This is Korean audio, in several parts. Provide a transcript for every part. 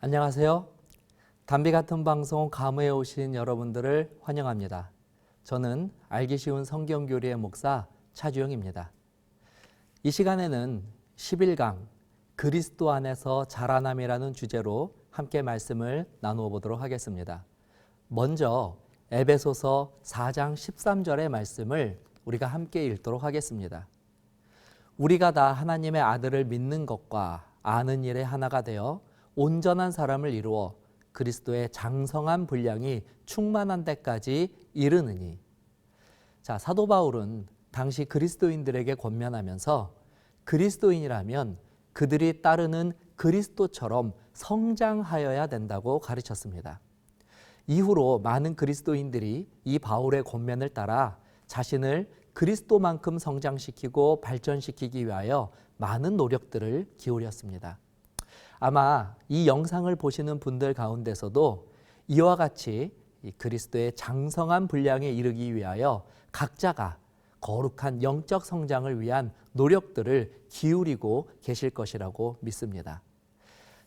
안녕하세요. 담비 같은 방송 감회에 오신 여러분들을 환영합니다. 저는 알기 쉬운 성경교리의 목사 차주영입니다. 이 시간에는 11강 그리스도 안에서 자라남이라는 주제로 함께 말씀을 나누어 보도록 하겠습니다. 먼저 에베소서 4장 13절의 말씀을 우리가 함께 읽도록 하겠습니다. 우리가 다 하나님의 아들을 믿는 것과 아는 일에 하나가 되어 온전한 사람을 이루어 그리스도의 장성한 분량이 충만한 데까지 이르느니. 자, 사도 바울은 당시 그리스도인들에게 권면하면서 그리스도인이라면 그들이 따르는 그리스도처럼 성장하여야 된다고 가르쳤습니다. 이후로 많은 그리스도인들이 이 바울의 권면을 따라 자신을 그리스도만큼 성장시키고 발전시키기 위하여 많은 노력들을 기울였습니다. 아마 이 영상을 보시는 분들 가운데서도 이와 같이 그리스도의 장성한 분량에 이르기 위하여 각자가 거룩한 영적 성장을 위한 노력들을 기울이고 계실 것이라고 믿습니다.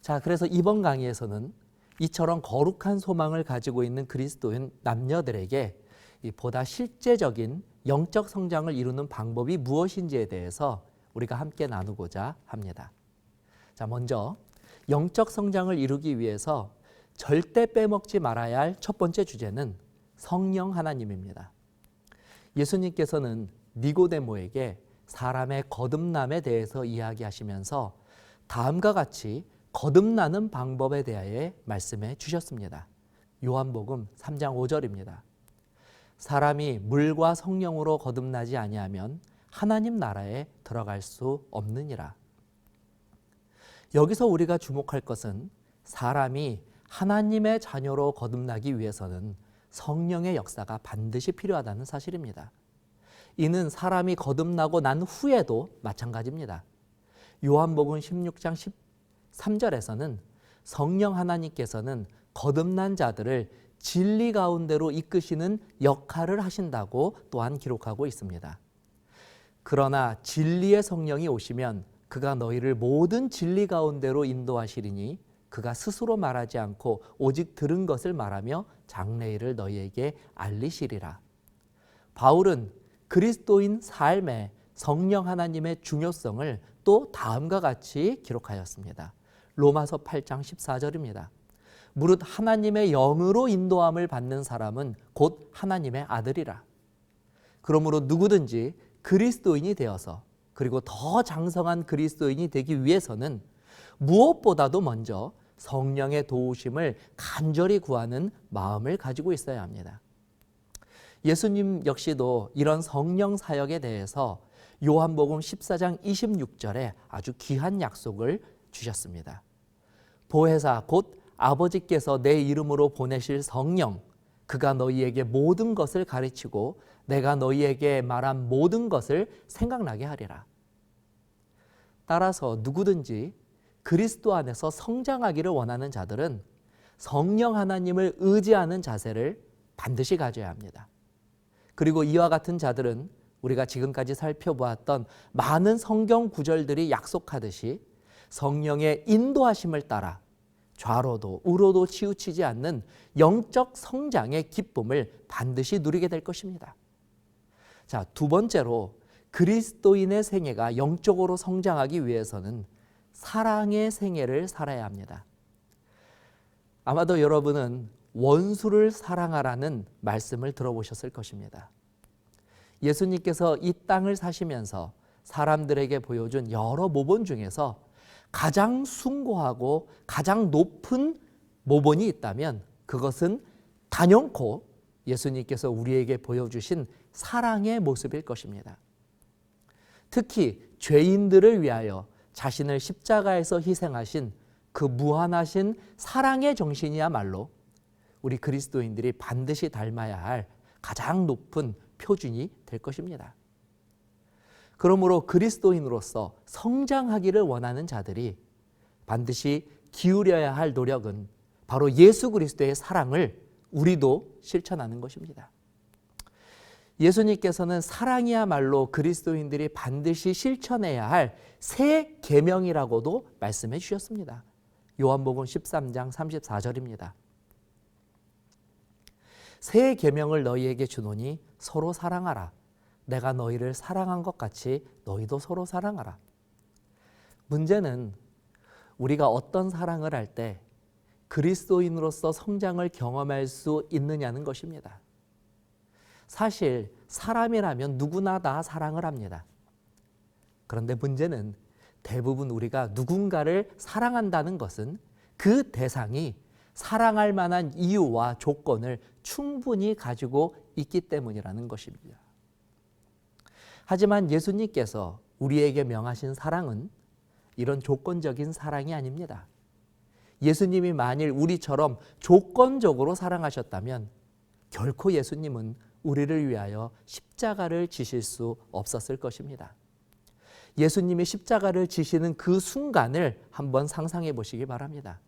자, 그래서 이번 강의에서는 이처럼 거룩한 소망을 가지고 있는 그리스도인 남녀들에게 보다 실제적인 영적 성장을 이루는 방법이 무엇인지에 대해서 우리가 함께 나누고자 합니다. 자, 먼저 영적 성장을 이루기 위해서 절대 빼먹지 말아야 할 첫 번째 주제는 성령 하나님입니다. 예수님께서는 니고데모에게 사람의 거듭남에 대해서 이야기하시면서 다음과 같이 거듭나는 방법에 대하여 말씀해 주셨습니다. 요한복음 3장 5절입니다. 사람이 물과 성령으로 거듭나지 아니하면 하나님 나라에 들어갈 수 없느니라. 여기서 우리가 주목할 것은 사람이 하나님의 자녀로 거듭나기 위해서는 성령의 역사가 반드시 필요하다는 사실입니다. 이는 사람이 거듭나고 난 후에도 마찬가지입니다. 요한복음 16장 13절에서는 성령 하나님께서는 거듭난 자들을 진리 가운데로 이끄시는 역할을 하신다고 또한 기록하고 있습니다. 그러나 진리의 성령이 오시면 그가 너희를 모든 진리 가운데로 인도하시리니 그가 스스로 말하지 않고 오직 들은 것을 말하며 장래일을 너희에게 알리시리라. 바울은 그리스도인 삶에 성령 하나님의 중요성을 또 다음과 같이 기록하였습니다. 로마서 8장 14절입니다. 무릇 하나님의 영으로 인도함을 받는 사람은 곧 하나님의 아들이라. 그러므로 누구든지 그리스도인이 되어서 그리고 더 장성한 그리스도인이 되기 위해서는 무엇보다도 먼저 성령의 도우심을 간절히 구하는 마음을 가지고 있어야 합니다. 예수님 역시도 이런 성령 사역에 대해서 요한복음 14장 26절에 아주 귀한 약속을 주셨습니다. 보혜사 곧 아버지께서 내 이름으로 보내실 성령, 그가 너희에게 모든 것을 가르치고 내가 너희에게 말한 모든 것을 생각나게 하리라. 따라서 누구든지 그리스도 안에서 성장하기를 원하는 자들은 성령 하나님을 의지하는 자세를 반드시 가져야 합니다. 그리고 이와 같은 자들은 우리가 지금까지 살펴보았던 많은 성경 구절들이 약속하듯이 성령의 인도하심을 따라 좌로도 우로도 치우치지 않는 영적 성장의 기쁨을 반드시 누리게 될 것입니다. 자, 두 번째로 그리스도인의 생애가 영적으로 성장하기 위해서는 사랑의 생애를 살아야 합니다. 아마도 여러분은 원수를 사랑하라는 말씀을 들어보셨을 것입니다. 예수님께서 이 땅을 사시면서 사람들에게 보여준 여러 모본 중에서 가장 숭고하고 가장 높은 모본이 있다면 그것은 단연코 예수님께서 우리에게 보여주신 사랑의 모습일 것입니다. 특히 죄인들을 위하여 자신을 십자가에서 희생하신 그 무한하신 사랑의 정신이야말로 우리 그리스도인들이 반드시 닮아야 할 가장 높은 표준이 될 것입니다. 그러므로 그리스도인으로서 성장하기를 원하는 자들이 반드시 기울여야 할 노력은 바로 예수 그리스도의 사랑을 우리도 실천하는 것입니다. 예수님께서는 사랑이야말로 그리스도인들이 반드시 실천해야 할 새 계명이라고도 말씀해 주셨습니다. 요한복음 13장 34절입니다. 새 계명을 너희에게 주노니 서로 사랑하라. 내가 너희를 사랑한 것 같이 너희도 서로 사랑하라. 문제는 우리가 어떤 사랑을 할 때 그리스도인으로서 성장을 경험할 수 있느냐는 것입니다. 사실 사람이라면 누구나 다 사랑을 합니다. 그런데 문제는 대부분 우리가 누군가를 사랑한다는 것은 그 대상이 사랑할 만한 이유와 조건을 충분히 가지고 있기 때문이라는 것입니다. 하지만 예수님께서 우리에게 명하신 사랑은 이런 조건적인 사랑이 아닙니다. 예수님이 만일 우리처럼 조건적으로 사랑하셨다면 결코 예수님은 우리를 위하여 십자가를 지실 수 없었을 것입니다. 예수님이 십자가를 지시는 그 순간을 한번 상상해 보시기 바랍니다.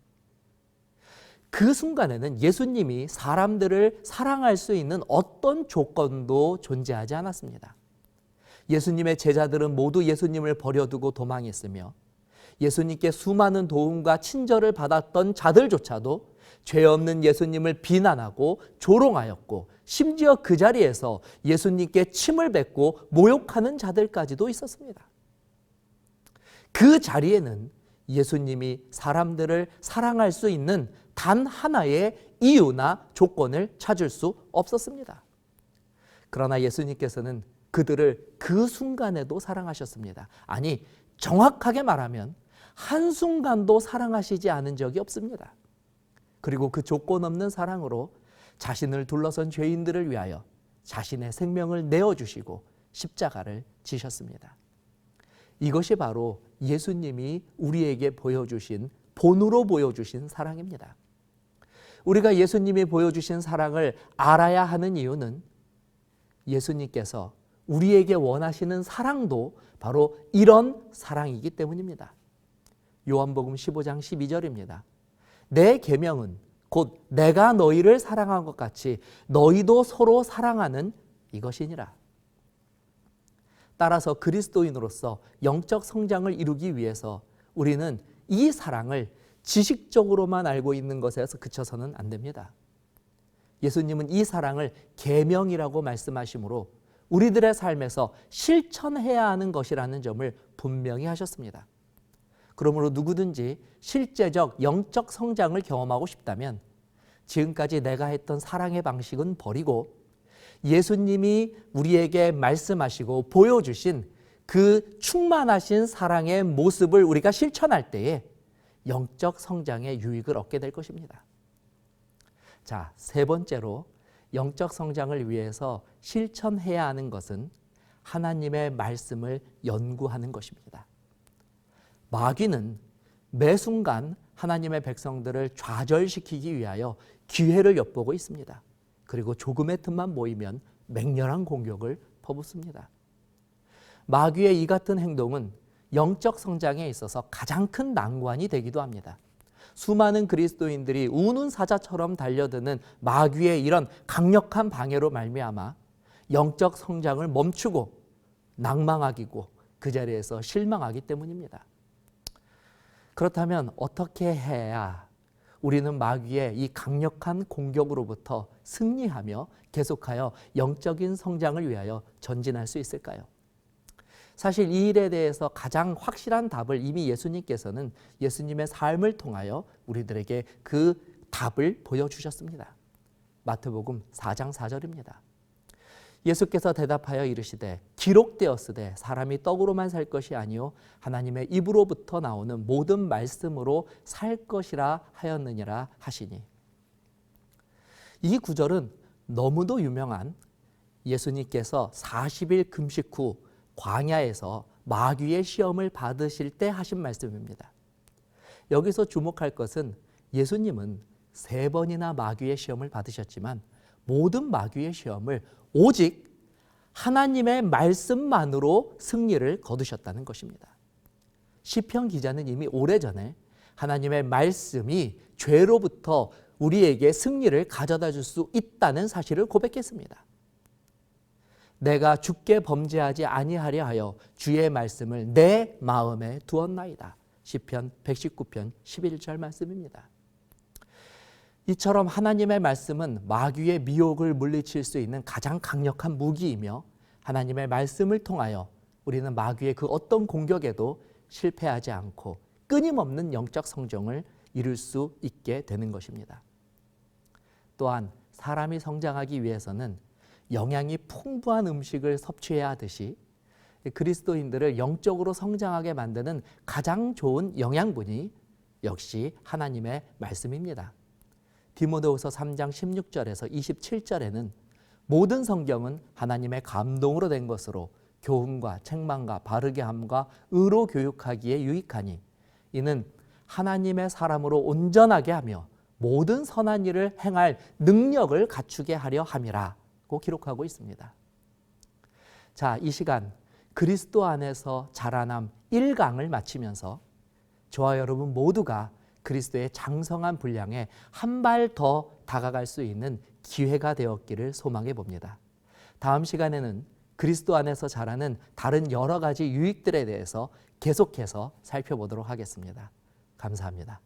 그 순간에는 예수님이 사람들을 사랑할 수 있는 어떤 조건도 존재하지 않았습니다. 예수님의 제자들은 모두 예수님을 버려두고 도망했으며 예수님께 수많은 도움과 친절을 받았던 자들조차도 죄 없는 예수님을 비난하고 조롱하였고 심지어 그 자리에서 예수님께 침을 뱉고 모욕하는 자들까지도 있었습니다. 그 자리에는 예수님이 사람들을 사랑할 수 있는 단 하나의 이유나 조건을 찾을 수 없었습니다. 그러나 예수님께서는 그들을 그 순간에도 사랑하셨습니다. 아니, 정확하게 말하면 한순간도 사랑하시지 않은 적이 없습니다. 그리고 그 조건 없는 사랑으로 자신을 둘러선 죄인들을 위하여 자신의 생명을 내어주시고 십자가를 지셨습니다. 이것이 바로 예수님이 우리에게 보여주신, 본으로 보여주신 사랑입니다. 우리가 예수님이 보여주신 사랑을 알아야 하는 이유는 예수님께서 우리에게 원하시는 사랑도 바로 이런 사랑이기 때문입니다. 요한복음 15장 12절입니다. 내 계명은 곧 내가 너희를 사랑한 것 같이 너희도 서로 사랑하는 이것이니라. 따라서 그리스도인으로서 영적 성장을 이루기 위해서 우리는 이 사랑을 지식적으로만 알고 있는 것에서 그쳐서는 안 됩니다. 예수님은 이 사랑을 계명이라고 말씀하시므로 우리들의 삶에서 실천해야 하는 것이라는 점을 분명히 하셨습니다. 그러므로 누구든지 실제적 영적 성장을 경험하고 싶다면 지금까지 내가 했던 사랑의 방식은 버리고 예수님이 우리에게 말씀하시고 보여주신 그 충만하신 사랑의 모습을 우리가 실천할 때에 영적 성장의 유익을 얻게 될 것입니다. 자, 세 번째로 영적 성장을 위해서 실천해야 하는 것은 하나님의 말씀을 연구하는 것입니다. 마귀는 매 순간 하나님의 백성들을 좌절시키기 위하여 기회를 엿보고 있습니다. 그리고 조금의 틈만 보이면 맹렬한 공격을 퍼붓습니다. 마귀의 이 같은 행동은 영적 성장에 있어서 가장 큰 난관이 되기도 합니다. 수많은 그리스도인들이 우는 사자처럼 달려드는 마귀의 이런 강력한 방해로 말미암아 영적 성장을 멈추고 낭망하기고 그 자리에서 실망하기 때문입니다. 그렇다면 어떻게 해야 우리는 마귀의 이 강력한 공격으로부터 승리하며 계속하여 영적인 성장을 위하여 전진할 수 있을까요? 사실 이 일에 대해서 가장 확실한 답을 이미 예수님께서는 예수님의 삶을 통하여 우리들에게 그 답을 보여주셨습니다. 마태복음 4장 4절입니다. 예수께서 대답하여 이르시되 기록되었으되 사람이 떡으로만 살 것이 아니요 하나님의 입으로부터 나오는 모든 말씀으로 살 것이라 하였느니라 하시니. 이 구절은 너무도 유명한 예수님께서 40일 금식 후 광야에서 마귀의 시험을 받으실 때 하신 말씀입니다. 여기서 주목할 것은 예수님은 3번이나 마귀의 시험을 받으셨지만 모든 마귀의 시험을 오직 하나님의 말씀만으로 승리를 거두셨다는 것입니다. 시편 기자는 이미 오래전에 하나님의 말씀이 죄로부터 우리에게 승리를 가져다 줄 수 있다는 사실을 고백했습니다. 내가 주께 범죄하지 아니하려 하여 주의 말씀을 내 마음에 두었나이다. 시편 119편 11절 말씀입니다. 이처럼 하나님의 말씀은 마귀의 미혹을 물리칠 수 있는 가장 강력한 무기이며 하나님의 말씀을 통하여 우리는 마귀의 그 어떤 공격에도 실패하지 않고 끊임없는 영적 성장을 이룰 수 있게 되는 것입니다. 또한 사람이 성장하기 위해서는 영양이 풍부한 음식을 섭취해야 하듯이 그리스도인들을 영적으로 성장하게 만드는 가장 좋은 영양분이 역시 하나님의 말씀입니다. 디모데후서 3장 16절에서 27절에는 모든 성경은 하나님의 감동으로 된 것으로 교훈과 책망과 바르게 함과 의로 교육하기에 유익하니 이는 하나님의 사람으로 온전하게 하며 모든 선한 일을 행할 능력을 갖추게 하려 함이라고 기록하고 있습니다. 자, 이 시간 그리스도 안에서 자라남 1강을 마치면서 저와 여러분 모두가 그리스도의 장성한 분량에 한 발 더 다가갈 수 있는 기회가 되었기를 소망해 봅니다. 다음 시간에는 그리스도 안에서 자라는 다른 여러 가지 유익들에 대해서 계속해서 살펴보도록 하겠습니다. 감사합니다.